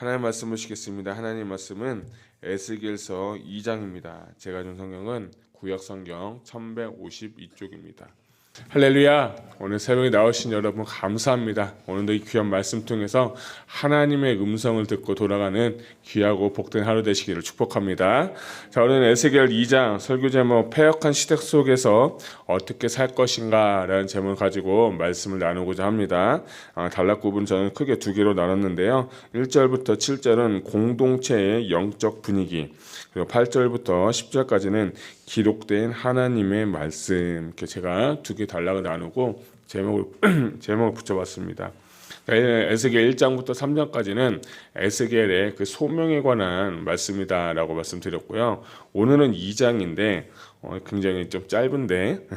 하나님 말씀 보시겠습니다. 하나님 말씀은 에스겔서 2장입니다. 제가 준 성경은 구약 성경 1152쪽입니다. 할렐루야! 오늘 새벽에 나오신 여러분 감사합니다. 오늘도 이 귀한 말씀 통해서 하나님의 음성을 듣고 돌아가는 귀하고 복된 하루 되시기를 축복합니다. 자, 오늘은 에스겔 2장 설교 제목 패역한 시대 속에서 어떻게 살 것인가 라는 제목을 가지고 말씀을 나누고자 합니다. 단락구분 저는 크게 두 개로 나눴는데요. 1절부터 7절은 공동체의 영적 분위기, 그리고 8절부터 10절까지는 기록된 하나님의 말씀, 이렇게 제가 두 개 단락을 나누고 제목을 붙여봤습니다. 에스겔 1장부터 3장까지는 에스겔의 그 소명에 관한 말씀이다라고 말씀드렸고요. 오늘은 2장인데 굉장히 좀 짧은데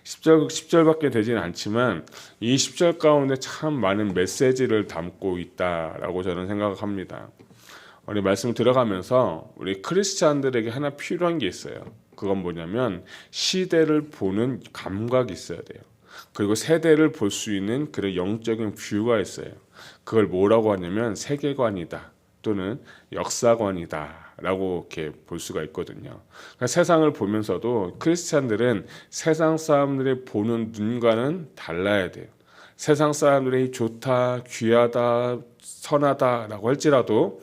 10절밖에 되지는 않지만 이 10절 가운데 참 많은 메시지를 담고 있다라고 저는 생각합니다. 우리 말씀 들어가면서 우리 크리스찬들에게 하나 필요한 게 있어요. 그건 뭐냐면 시대를 보는 감각이 있어야 돼요. 그리고 세대를 볼 수 있는 그런 영적인 뷰가 있어요. 그걸 뭐라고 하냐면 세계관이다 또는 역사관이다 라고 이렇게 볼 수가 있거든요. 그러니까 세상을 보면서도 크리스찬들은 세상 사람들이 보는 눈과는 달라야 돼요. 세상 사람들이 좋다, 귀하다, 선하다 라고 할지라도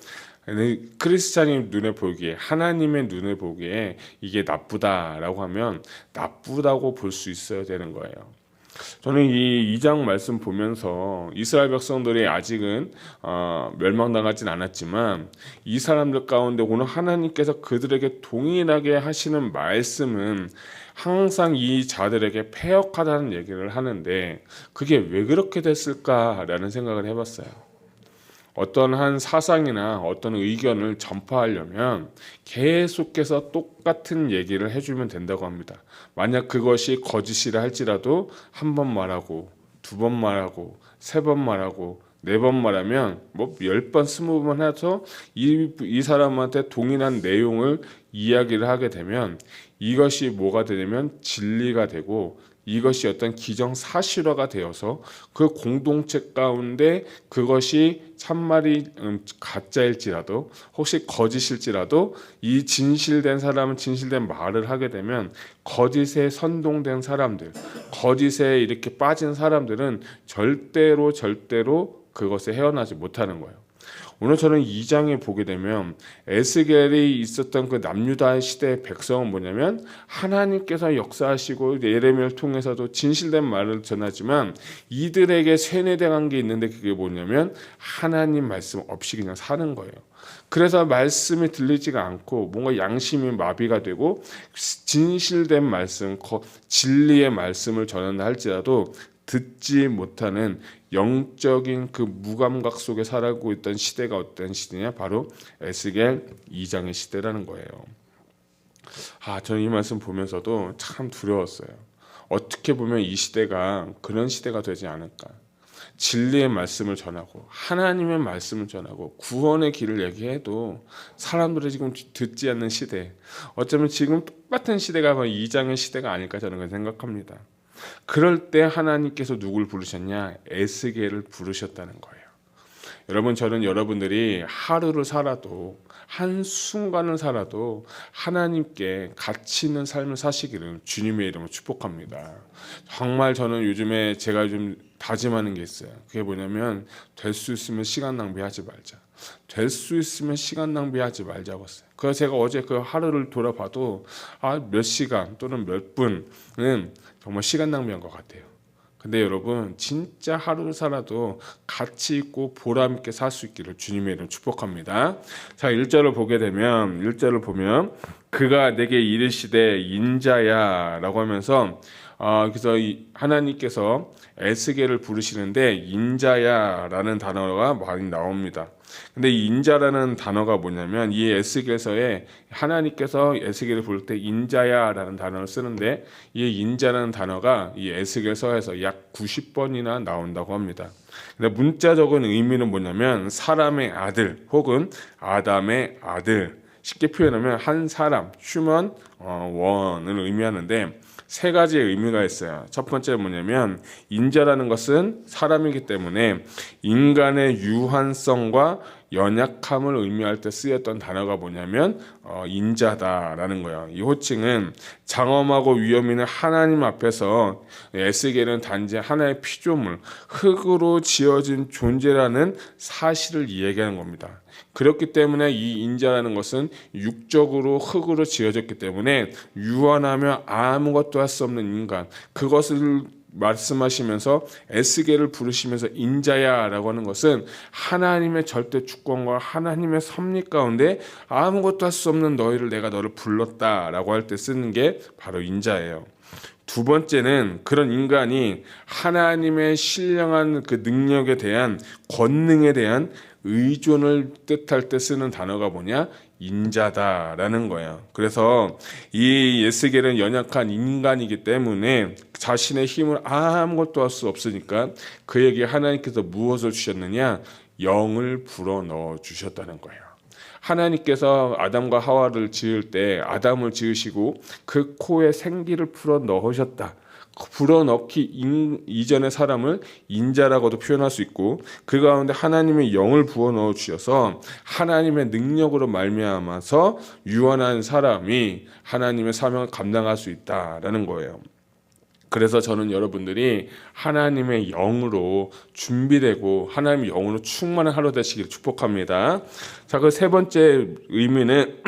크리스찬이 눈에 보기에, 하나님의 눈에 보기에 이게 나쁘다라고 하면 나쁘다고 볼 수 있어야 되는 거예요. 저는 이 2장 말씀 보면서 이스라엘 백성들이 아직은 멸망당하진 않았지만 이 사람들 가운데 오늘 하나님께서 그들에게 동일하게 하시는 말씀은 항상 이 자들에게 패역하다는 얘기를 하는데 그게 왜 그렇게 됐을까라는 생각을 해봤어요. 어떤 한 사상이나 어떤 의견을 전파하려면 계속해서 똑같은 얘기를 해주면 된다고 합니다. 만약 그것이 거짓이라 할지라도 한 번 말하고 두 번 말하고 세 번 말하고 네 번 말하면 뭐 10번 20번 해서 이 사람한테 동일한 내용을 이야기를 하게 되면 이것이 뭐가 되냐면 진리가 되고 이것이 어떤 기정사실화가 되어서 그 공동체 가운데 그것이 참말이 가짜일지라도 혹시 거짓일지라도 이 진실된 사람은 진실된 말을 하게 되면 거짓에 선동된 사람들, 거짓에 이렇게 빠진 사람들은 절대로 그것에 헤어나지 못하는 거예요. 오늘 저는 2장에 보게 되면 에스겔이 있었던 그 남유다 시대의 백성은 뭐냐면 하나님께서 역사하시고 예레미야를 통해서도 진실된 말을 전하지만 이들에게 세뇌당한 게 있는데 그게 뭐냐면 하나님 말씀 없이 그냥 사는 거예요. 그래서 말씀이 들리지가 않고 뭔가 양심이 마비가 되고 진실된 말씀, 진리의 말씀을 전한다 할지라도 듣지 못하는 영적인 그 무감각 속에 살아가고 있던 시대가 어떤 시대냐? 바로 에스겔 2장의 시대라는 거예요. 저는 이 말씀 보면서도 참 두려웠어요. 어떻게 보면 이 시대가 그런 시대가 되지 않을까? 진리의 말씀을 전하고 하나님의 말씀을 전하고 구원의 길을 얘기해도 사람들이 지금 듣지 않는 시대, 어쩌면 지금 똑같은 시대가 2장의 시대가 아닐까 저는 생각합니다. 그럴 때 하나님께서 누굴 부르셨냐? 에스겔을 부르셨다는 거예요. 여러분, 저는 여러분들이 하루를 살아도 한순간을 살아도 하나님께 가치 있는 삶을 사시기를 주님의 이름으로 축복합니다. 정말 저는 요즘에 제가 좀 다짐하는 게 있어요. 그게 뭐냐면 될 수 있으면 시간 낭비하지 말자. 될 수 있으면 시간 낭비하지 말자고 했어요. 그래서 제가 어제 그 하루를 돌아봐도 몇 시간 또는 몇 분은 정말 시간 낭비한 것 같아요. 근데 여러분 진짜 하루를 살아도 가치 있고 보람 있게 살 수 있기를 주님의 이름 축복합니다. 자, 1절을 보게 되면 1절을 보면 그가 내게 이르시되 인자야 라고 하면서 그래서 하나님께서 에스겔을 부르시는데 인자야 라는 단어가 많이 나옵니다. 근데 이 인자라는 단어가 뭐냐면 이 에스겔서에 하나님께서 에스겔을 부를 때 인자야 라는 단어를 쓰는데 이 인자라는 단어가 이 에스겔서에서 약 90번이나 나온다고 합니다. 근데 문자적인 의미는 뭐냐면 사람의 아들 혹은 아담의 아들, 쉽게 표현하면 한 사람, 휴먼 원을 의미하는데 세 가지의 의미가 있어요. 첫 번째는 뭐냐면 인자라는 것은 사람이기 때문에 인간의 유한성과 연약함을 의미할 때 쓰였던 단어가 뭐냐면 인자다라는 거예요. 이 호칭은 장엄하고 위험 있는 하나님 앞에서 에스겔은 단지 하나의 피조물, 흙으로 지어진 존재라는 사실을 이야기하는 겁니다. 그렇기 때문에 이 인자라는 것은 육적으로 흙으로 지어졌기 때문에 유한하며 아무것도 할 수 없는 인간, 그것을 말씀하시면서 에스겔을 부르시면서 인자야라고 하는 것은 하나님의 절대 주권과 하나님의 섭리 가운데 아무것도 할 수 없는 너희를 내가 너를 불렀다라고 할 때 쓰는 게 바로 인자예요. 두 번째는 그런 인간이 하나님의 신령한 그 능력에 대한 권능에 대한 의존을 뜻할 때 쓰는 단어가 뭐냐? 인자다라는 거예요. 그래서 이 에스겔은 연약한 인간이기 때문에 자신의 힘을 아무것도 할 수 없으니까 그에게 하나님께서 무엇을 주셨느냐? 영을 불어 넣어 주셨다는 거예요. 하나님께서 아담과 하와를 지을 때 아담을 지으시고 그 코에 생기를 불어 넣으셨다. 불어넣기 이전의 사람을 인자라고도 표현할 수 있고 그 가운데 하나님의 영을 부어 넣어 주셔서 하나님의 능력으로 말미암아서 유한한 사람이 하나님의 사명을 감당할 수 있다라는 거예요. 그래서 저는 여러분들이 하나님의 영으로 준비되고 하나님의 영으로 충만한 하루 되시길 축복합니다. 자, 그 세 번째 의미는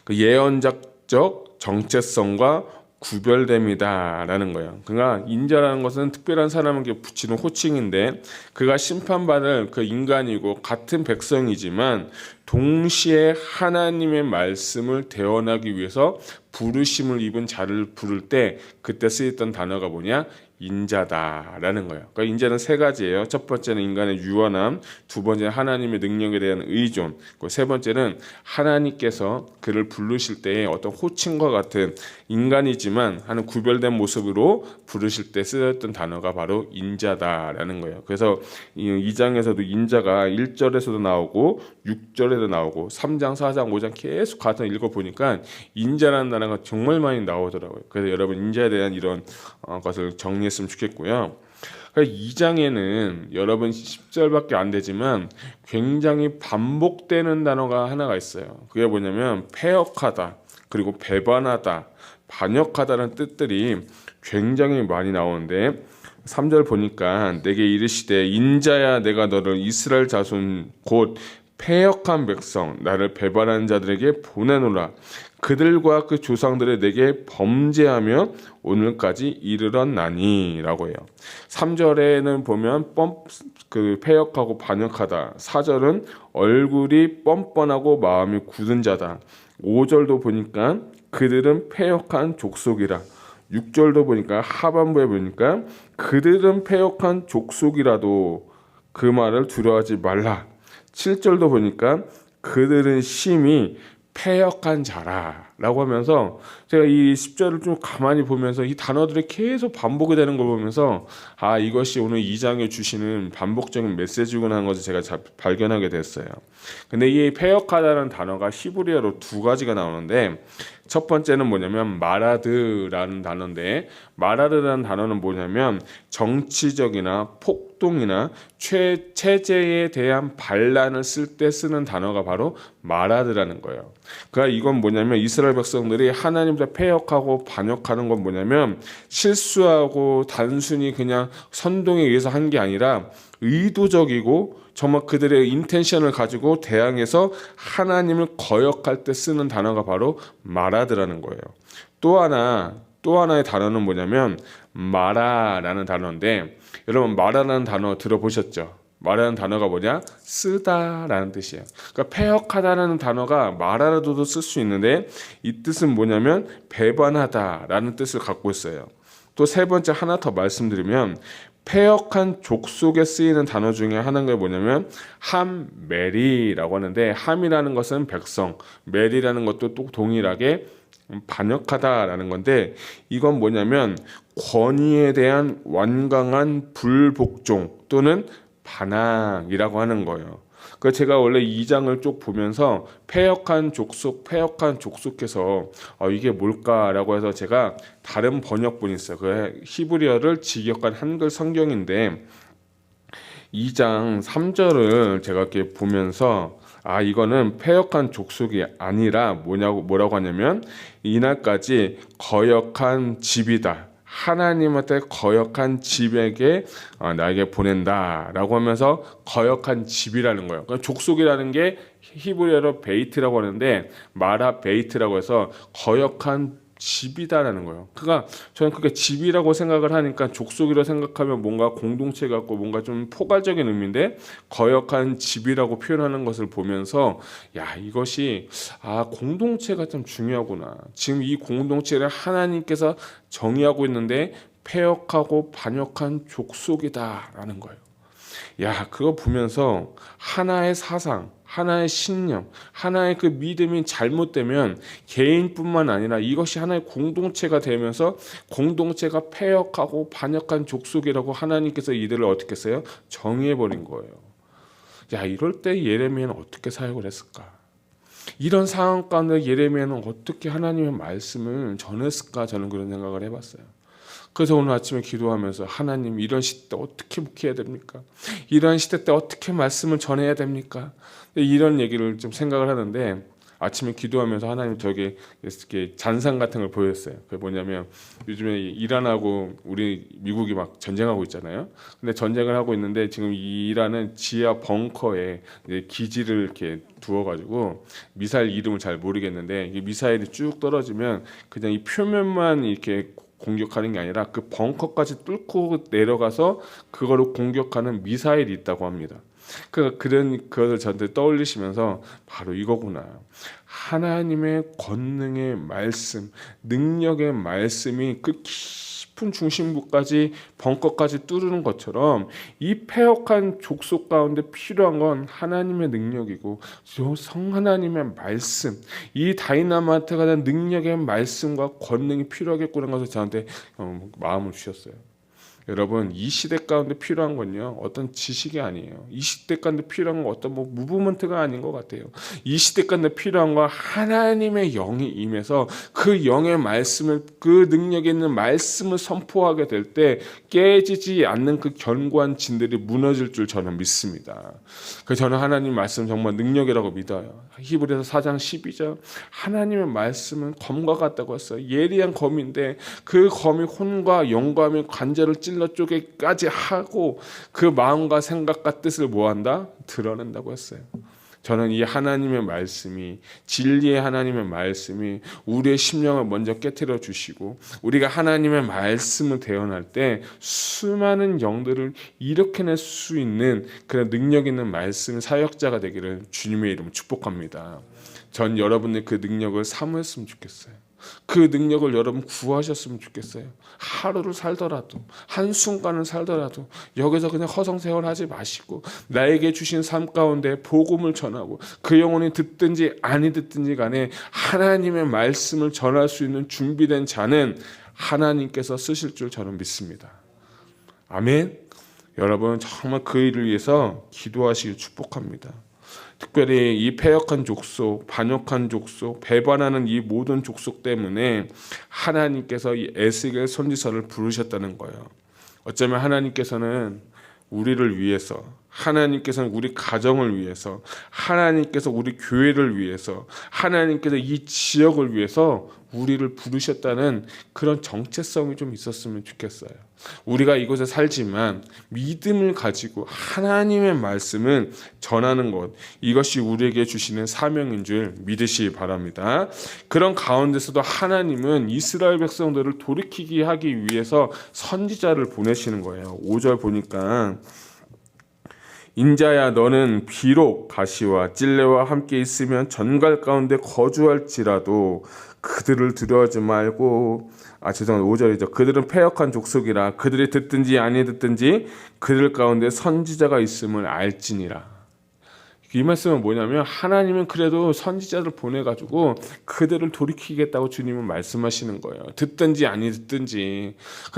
그 예언자적 정체성과 구별됨이다라는 거예요. 그러니까 인자라는 것은 특별한 사람에게 붙이는 호칭인데 그가 심판받을 그 인간이고 같은 백성이지만 동시에 하나님의 말씀을 대언하기 위해서 부르심을 입은 자를 부를 때 그때 쓰였던 단어가 뭐냐? 인자다라는 거예요. 그러니까 인자는 세 가지예요. 첫 번째는 인간의 유한함, 두 번째는 하나님의 능력에 대한 의존, 세 번째는 하나님께서 그를 부르실 때의 어떤 호칭과 같은 인간이지만 하는 구별된 모습으로 부르실 때 쓰였던 단어가 바로 인자다라는 거예요. 그래서 이 2장에서도 인자가 1절에서도 나오고 6절에도 나오고 3장, 4장, 5장 계속 같은 읽어보니까 인자라는 단어가 정말 많이 나오더라고요. 그래서 여러분 인자에 대한 이런 것을 정리했으면 좋겠고요. 2장에는 여러분 10절밖에 안 되지만 굉장히 반복되는 단어가 하나가 있어요. 그게 뭐냐면 패역하다, 그리고 배반하다, 반역하다는 뜻들이 굉장히 많이 나오는데 3절 보니까 내게 이르시되 인자야 내가 너를 이스라엘 자손 곧 패역한 백성 나를 배반한 자들에게 보내노라. 그들과 그 조상들의 내게 범죄하며 오늘까지 이르렀나니 라고 해요. 3절에는 보면 패역하고 반역하다. 4절은 얼굴이 뻔뻔하고 마음이 굳은 자다. 5절도 보니까 그들은 패역한 족속이라. 6절도 보니까 하반부에 보니까 그들은 패역한 족속이라도 그 말을 두려워하지 말라. 7절도 보니까 그들은 심히 패역한 자라라고 하면서 제가 이 10절을 좀 가만히 보면서 이 단어들이 계속 반복이 되는 걸 보면서 이것이 오늘 2장에 주시는 반복적인 메시지구나 하는 것을 제가 발견하게 됐어요. 근데 이 패역하다는 단어가 히브리어로 두 가지가 나오는데 첫 번째는 뭐냐면 마라드라는 단어인데 마라드라는 단어는 뭐냐면 정치적이나 폭동이나 체제에 대한 반란을 쓸 때 쓰는 단어가 바로 마라드라는 거예요. 그러니까 이건 뭐냐면 이스라엘 백성들이 하나님께 패역하고 반역하는 건 뭐냐면 실수하고 단순히 그냥 선동에 의해서 한 게 아니라 의도적이고 정말 그들의 인텐션을 가지고 대항해서 하나님을 거역할 때 쓰는 단어가 바로 마라드라는 거예요. 또 하나의 단어는 뭐냐면 마라라는 단어인데 여러분 마라라는 단어 들어보셨죠? 마라라는 단어가 뭐냐? 쓰다라는 뜻이에요. 그러니까 패역하다라는 단어가 마라라도도 쓸 수 있는데 이 뜻은 뭐냐면 배반하다라는 뜻을 갖고 있어요. 또 세 번째 하나 더 말씀드리면 패역한 족속에 쓰이는 단어 중에 하나가 뭐냐면 함메리라고 하는데 함이라는 것은 백성, 메리라는 것도 또 동일하게 반역하다라는 건데 이건 뭐냐면 권위에 대한 완강한 불복종 또는 반항이라고 하는 거예요. 그 제가 원래 2장을 쭉 보면서 패역한 족속해서 이게 뭘까라고 해서 제가 다른 번역본이 있어요. 그 히브리어를 직역한 한글 성경인데 2장 3절을 제가 이렇게 보면서 이거는 패역한 족속이 아니라 뭐라고 하냐면 이날까지 거역한 집이다. 하나님한테 거역한 집에게 나에게 보낸다라고 하면서 거역한 집이라는 거예요. 그러니까 족속이라는 게 히브리어로 베이트라고 하는데 마라 베이트라고 해서 거역한 집이다라는 거예요. 그러니까 저는 그게 집이라고 생각을 하니까 족속이라고 생각하면 뭔가 공동체 같고 뭔가 좀 포괄적인 의미인데 거역한 집이라고 표현하는 것을 보면서 이것이 공동체가 좀 중요하구나. 지금 이 공동체를 하나님께서 정의하고 있는데 패역하고 반역한 족속이다라는 거예요. 그거 보면서 하나의 사상, 하나의 신념, 하나의 그 믿음이 잘못되면 개인뿐만 아니라 이것이 하나의 공동체가 되면서 공동체가 패역하고 반역한 족속이라고 하나님께서 이들을 어떻게 했어요? 정의해버린 거예요. 이럴 때 예레미야는 어떻게 사역을 했을까? 이런 상황 가운데 예레미야는 어떻게 하나님의 말씀을 전했을까? 저는 그런 생각을 해봤어요. 그래서 오늘 아침에 기도하면서 하나님, 이런 시대 때 어떻게 묵혀야 됩니까? 이런 시대 때 어떻게 말씀을 전해야 됩니까? 이런 얘기를 좀 생각을 하는데 아침에 기도하면서 하나님 저에게 이렇게 잔상 같은 걸 보였어요. 그게 뭐냐면 요즘에 이란하고 우리 미국이 막 전쟁하고 있잖아요. 근데 전쟁을 하고 있는데 지금 이 이란은 지하 벙커에 기지를 이렇게 두어가지고 미사일 이름을 잘 모르겠는데 이 미사일이 쭉 떨어지면 그냥 이 표면만 이렇게 공격하는 게 아니라 그 벙커까지 뚫고 내려가서 그거를 공격하는 미사일이 있다고 합니다. 그것을 저한테 떠올리시면서 바로 이거구나. 하나님의 권능의 말씀, 능력의 말씀이 그 깊은 중심부까지 벙커까지 뚫는 것처럼 이 패역한 족속 가운데 필요한 건 하나님의 능력이고 성 하나님의 말씀, 이 다이나마이트가 된 능력의 말씀과 권능이 필요하겠구나 해서 저한테 마음을 주셨어요. 여러분, 이 시대 가운데 필요한 건요 어떤 지식이 아니에요. 이 시대 가운데 필요한 건 어떤 무브먼트가 아닌 것 같아요. 이 시대 가운데 필요한 건 하나님의 영이 임해서 그 영의 말씀을, 그 능력 있는 말씀을 선포하게 될 때 깨지지 않는 그 견고한 진들이 무너질 줄 저는 믿습니다. 그래서 저는 하나님 말씀 정말 능력이라고 믿어요. 히브리서 4장 12절 하나님의 말씀은 검과 같다고 했어요. 예리한 검인데 그 검이 혼과 영과 관절을 찔러 쪽에까지 하고 그 마음과 생각과 뜻을 뭐한다? 드러낸다고 했어요. 저는 이 하나님의 말씀이, 진리의 하나님의 말씀이 우리의 심령을 먼저 깨트려 주시고 우리가 하나님의 말씀을 대언할 때 수많은 영들을 일으켜낼 수 있는 그런 능력 있는 말씀 사역자가 되기를 주님의 이름으로 축복합니다. 전 여러분의 그 능력을 사모했으면 좋겠어요. 그 능력을 여러분 구하셨으면 좋겠어요. 하루를 살더라도, 한순간을 살더라도 여기서 그냥 허송세월하지 마시고 나에게 주신 삶 가운데 복음을 전하고 그 영혼이 듣든지 아니 듣든지 간에 하나님의 말씀을 전할 수 있는 준비된 자는 하나님께서 쓰실 줄 저는 믿습니다. 아멘. 여러분 정말 그 일을 위해서 기도하시길 축복합니다. 특별히 이 패역한 족속, 반역한 족속, 배반하는 이 모든 족속 때문에 하나님께서 이 에스겔 선지서를 부르셨다는 거예요. 어쩌면 하나님께서는 우리를 위해서, 하나님께서는 우리 가정을 위해서, 하나님께서 우리 교회를 위해서, 하나님께서 이 지역을 위해서 우리를 부르셨다는 그런 정체성이 좀 있었으면 좋겠어요. 우리가 이곳에 살지만 믿음을 가지고 하나님의 말씀을 전하는 것, 이것이 우리에게 주시는 사명인 줄 믿으시기 바랍니다. 그런 가운데서도 하나님은 이스라엘 백성들을 돌이키게 하기 위해서 선지자를 보내시는 거예요. 5절 보니까 인자야 너는 비록 가시와 찔레와 함께 있으면 전갈 가운데 거주할지라도 그들을 두려워하지 말고 5절이죠. 그들은 패역한 족속이라 그들이 듣든지 아니 듣든지 그들 가운데 선지자가 있음을 알지니라. 이 말씀은 뭐냐면 하나님은 그래도 선지자를 보내가지고 그들을 돌이키겠다고 주님은 말씀하시는 거예요. 듣든지 아니 듣든지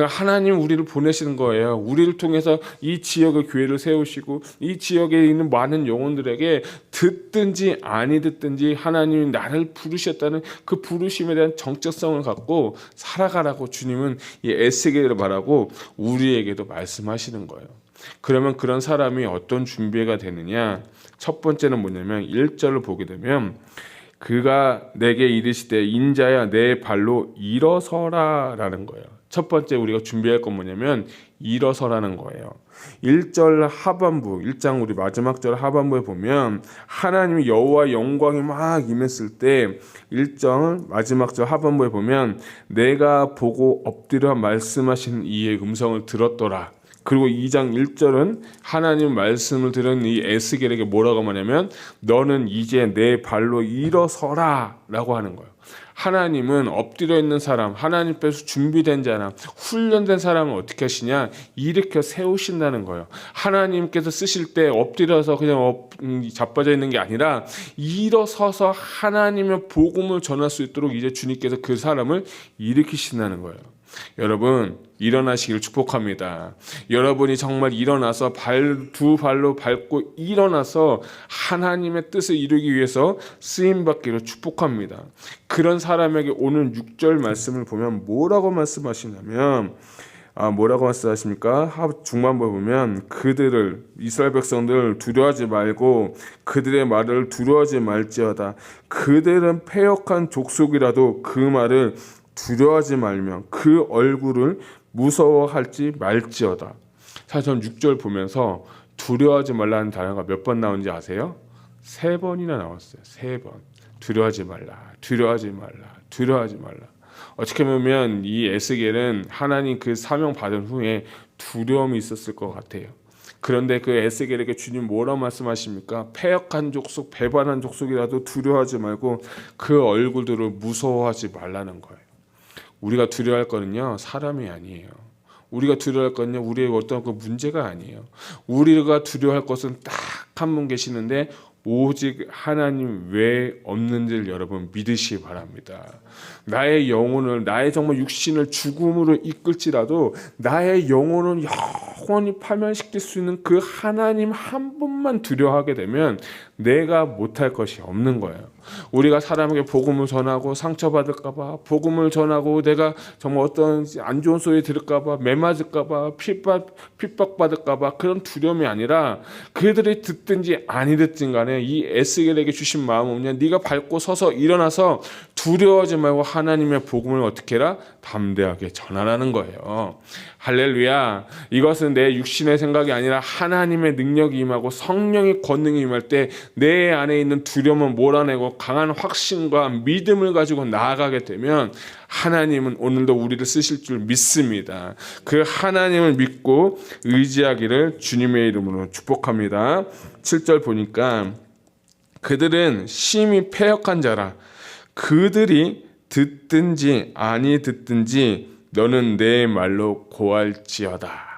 하나님 우리를 보내시는 거예요. 우리를 통해서 이 지역의 교회를 세우시고 이 지역에 있는 많은 영혼들에게 듣든지 아니 듣든지 하나님이 나를 부르셨다는 그 부르심에 대한 정체성을 갖고 살아가라고 주님은 이 에스겔을 말하고 우리에게도 말씀하시는 거예요. 그러면 그런 사람이 어떤 준비가 되느냐? 첫 번째는 뭐냐면 1절을 보게 되면 그가 내게 이르시되 인자야 내 발로 일어서라라는 거예요. 첫 번째 우리가 준비할 건 뭐냐면 일어서라는 거예요. 1절 하반부, 1장 우리 마지막 절 하반부에 보면 하나님이 여호와 영광이 막 임했을 때 1장 마지막 절 하반부에 보면 내가 보고 엎드려 말씀하신 이의 음성을 들었더라. 그리고 2장 1절은 하나님 말씀을 들은 이 에스겔에게 뭐라고 하냐면 너는 이제 내 발로 일어서라 라고 하는 거예요. 하나님은 엎드려 있는 사람, 하나님께서 준비된 자나 훈련된 사람을 어떻게 하시냐? 일으켜 세우신다는 거예요. 하나님께서 쓰실 때 엎드려서 그냥 자빠져 있는 게 아니라 일어서서 하나님의 복음을 전할 수 있도록 이제 주님께서 그 사람을 일으키신다는 거예요. 여러분 일어나시길 축복합니다. 여러분이 정말 일어나서 두 발로 밟고 일어나서 하나님의 뜻을 이루기 위해서 쓰임받기를 축복합니다. 그런 사람에게 오늘 6절 말씀을 보면 뭐라고 말씀하시냐면 뭐라고 말씀하십니까? 중반부에 보면 그들을 이스라엘 백성들 두려워하지 말고 그들의 말을 두려워하지 말지어다. 그들은 패역한 족속이라도 그 말을 두려워하지 말며 그 얼굴을 무서워할지 말지어다. 사실 전 6절 보면서 두려워하지 말라는 단어가 몇 번 나온지 아세요? 3번이나 나왔어요. 3번. 두려워하지 말라, 두려워하지 말라, 두려워하지 말라. 어떻게 보면 이 에스겔은 하나님 그 사명 받은 후에 두려움이 있었을 것 같아요. 그런데 그 에스겔에게 주님 뭐라고 말씀하십니까? 패역한 족속, 배반한 족속이라도 두려워하지 말고 그 얼굴들을 무서워하지 말라는 거예요. 우리가 두려워할 거는요 사람이 아니에요. 우리가 두려워할 거는요 우리의 어떤 그 문제가 아니에요. 우리가 두려워할 것은 딱 한 분 계시는데 오직 하나님 외에 없는지를 여러분 믿으시기 바랍니다. 나의 영혼을, 나의 정말 육신을 죽음으로 이끌지라도 나의 영혼을 영원히 파멸시킬 수 있는 그 하나님 한 분만 두려워하게 되면 내가 못할 것이 없는 거예요. 우리가 사람에게 복음을 전하고 상처받을까 봐, 복음을 전하고 내가 정말 어떤 안 좋은 소리 들을까 봐, 매맞을까 봐, 핍박받을까 봐 그런 두려움이 아니라 그들이 듣든지 아니 듣든 간에 이 에스겔에게 주신 마음은 뭐냐? 네가 밟고 서서 일어나서 두려워하지 말고 하나님의 복음을 어떻게 해라? 담대하게 전하라는 거예요. 할렐루야. 이것은 내 육신의 생각이 아니라 하나님의 능력이 임하고 성령의 권능이 임할 때 내 안에 있는 두려움을 몰아내고 강한 확신과 믿음을 가지고 나아가게 되면 하나님은 오늘도 우리를 쓰실 줄 믿습니다. 그 하나님을 믿고 의지하기를 주님의 이름으로 축복합니다. 7절 보니까 그들은 심히 패역한 자라. 그들이 듣든지 아니 듣든지 너는 내 말로 고할지어다.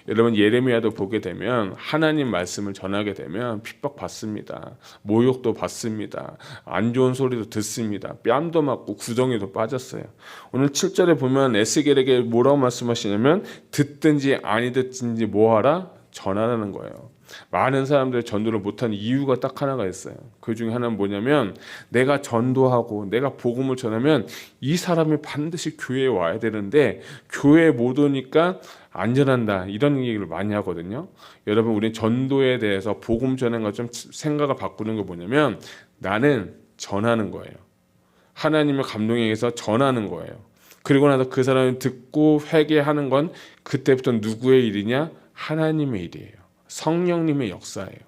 여러분 예레미야도 보게 되면 하나님 말씀을 전하게 되면 핍박받습니다. 모욕도 받습니다. 안 좋은 소리도 듣습니다. 뺨도 맞고 구덩이도 빠졌어요. 오늘 7절에 보면 에스겔에게 뭐라고 말씀하시냐면 듣든지 아니 듣든지 뭐하라? 전하라는 거예요. 많은 사람들이 전도를 못하는 이유가 딱 하나가 있어요. 그 중에 하나는 뭐냐면 내가 전도하고 내가 복음을 전하면 이 사람이 반드시 교회에 와야 되는데 교회에 못 오니까 안전한다 이런 얘기를 많이 하거든요. 여러분 우리 전도에 대해서 복음 전하는 것 좀 생각을 바꾸는 게 뭐냐면 나는 전하는 거예요. 하나님의 감동에 의해서 전하는 거예요. 그리고 나서 그 사람이 듣고 회개하는 건 그때부터 누구의 일이냐? 하나님의 일이에요. 성령님의 역사예요.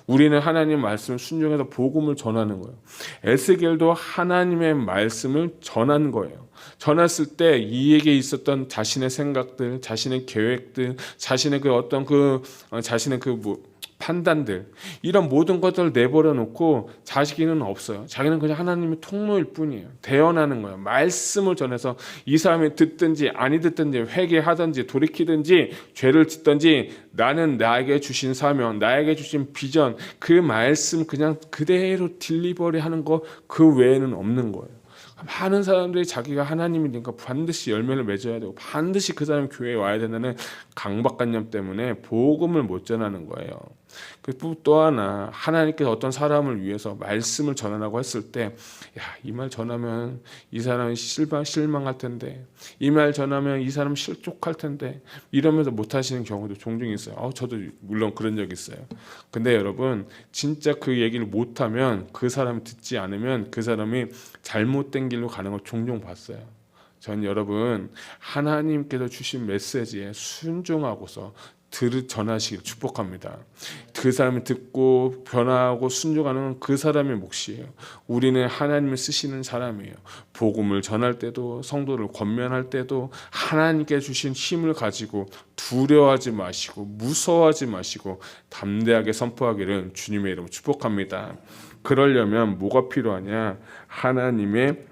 우리는 하나님 말씀을 순종해서 복음을 전하는 거예요. 에스겔도 하나님의 말씀을 전한 거예요. 전했을 때 이에게 있었던 자신의 생각들, 자신의 계획들, 자신의 그 어떤 자신의 판단들 이런 모든 것들을 내버려 놓고 자기는 없어요. 자기는 그냥 하나님의 통로일 뿐이에요. 대언하는 거예요. 말씀을 전해서 이 사람이 듣든지 아니 듣든지 회개하든지 돌이키든지 죄를 짓든지 나는 나에게 주신 사명, 나에게 주신 비전 그 말씀 그냥 그대로 딜리버리 하는 거 그 외에는 없는 거예요. 많은 사람들이 자기가 하나님이니까 반드시 열매를 맺어야 되고 반드시 그 사람이 교회에 와야 된다는 강박관념 때문에 복음을 못 전하는 거예요. 또 하나, 하나님께서 어떤 사람을 위해서 말씀을 전하라고 했을 때, 이 말 전하면 이 사람이 실망할 텐데, 이 말 전하면 이 사람 실족할 텐데, 이러면서 못하시는 경우도 종종 있어요. 저도 물론 그런 적 있어요. 근데 여러분, 진짜 그 얘기를 못하면, 그 사람이 듣지 않으면 그 사람이 잘못된 길로 가는 걸 종종 봤어요. 전 여러분, 하나님께서 주신 메시지에 순종하고서 전하시길 축복합니다. 그 사람이 듣고 변화하고 순종하는 그 사람의 몫이에요. 우리는 하나님을 쓰시는 사람이에요. 복음을 전할 때도, 성도를 권면할 때도 하나님께 주신 힘을 가지고 두려워하지 마시고 무서워하지 마시고 담대하게 선포하기를 주님의 이름으로 축복합니다. 그러려면 뭐가 필요하냐? 하나님의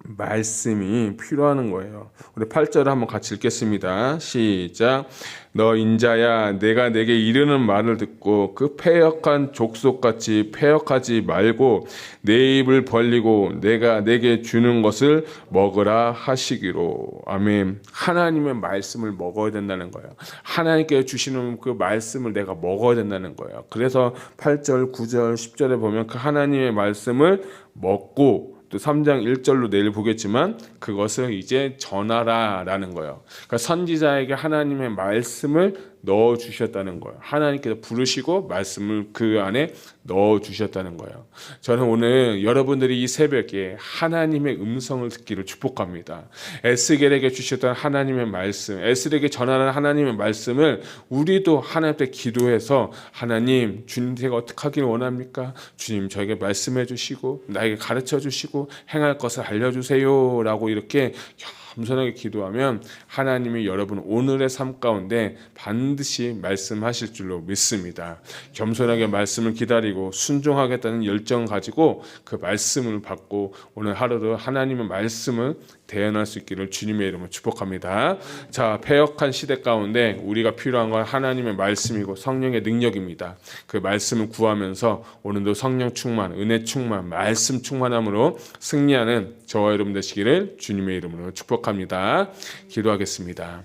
말씀이 필요한 거예요. 우리 8절을 한번 같이 읽겠습니다. 시작. 너 인자야, 내가 내게 이르는 말을 듣고 그 패역한 족속같이 패역하지 말고 내 입을 벌리고 내가 내게 주는 것을 먹으라 하시기로. 아멘. 하나님의 말씀을 먹어야 된다는 거예요. 하나님께 주시는 그 말씀을 내가 먹어야 된다는 거예요. 그래서 8절, 9절, 10절에 보면 그 하나님의 말씀을 먹고, 또 3장 1절로 내일 보겠지만 그것을 이제 전하라라는 거예요. 그러니까 선지자에게 하나님의 말씀을 넣어 주셨다는 거예요. 하나님께서 부르시고 말씀을 그 안에 넣어 주셨다는 거예요. 저는 오늘 여러분들이 이 새벽에 하나님의 음성을 듣기를 축복합니다. 에스겔에게 주셨던 하나님의 말씀, 에스겔에게 전하는 하나님의 말씀을 우리도 하나님 앞에 기도해서, 하나님, 주님 제가 어떻게 하길 원합니까? 주님 저에게 말씀해 주시고 나에게 가르쳐 주시고 행할 것을 알려주세요 라고 이렇게 겸손하게 기도하면 하나님이 여러분 오늘의 삶 가운데 반드시 말씀하실 줄로 믿습니다. 겸손하게 말씀을 기다리고 순종하겠다는 열정 가지고 그 말씀을 받고 오늘 하루도 하나님의 말씀을 대언할 수 있기를 주님의 이름으로 축복합니다. 자, 패역한 시대 가운데 우리가 필요한 건 하나님의 말씀이고 성령의 능력입니다. 그 말씀을 구하면서 오늘도 성령 충만, 은혜 충만, 말씀 충만함으로 승리하는 저와 여러분 되시기를 주님의 이름으로 축복합니다. 기도하겠습니다.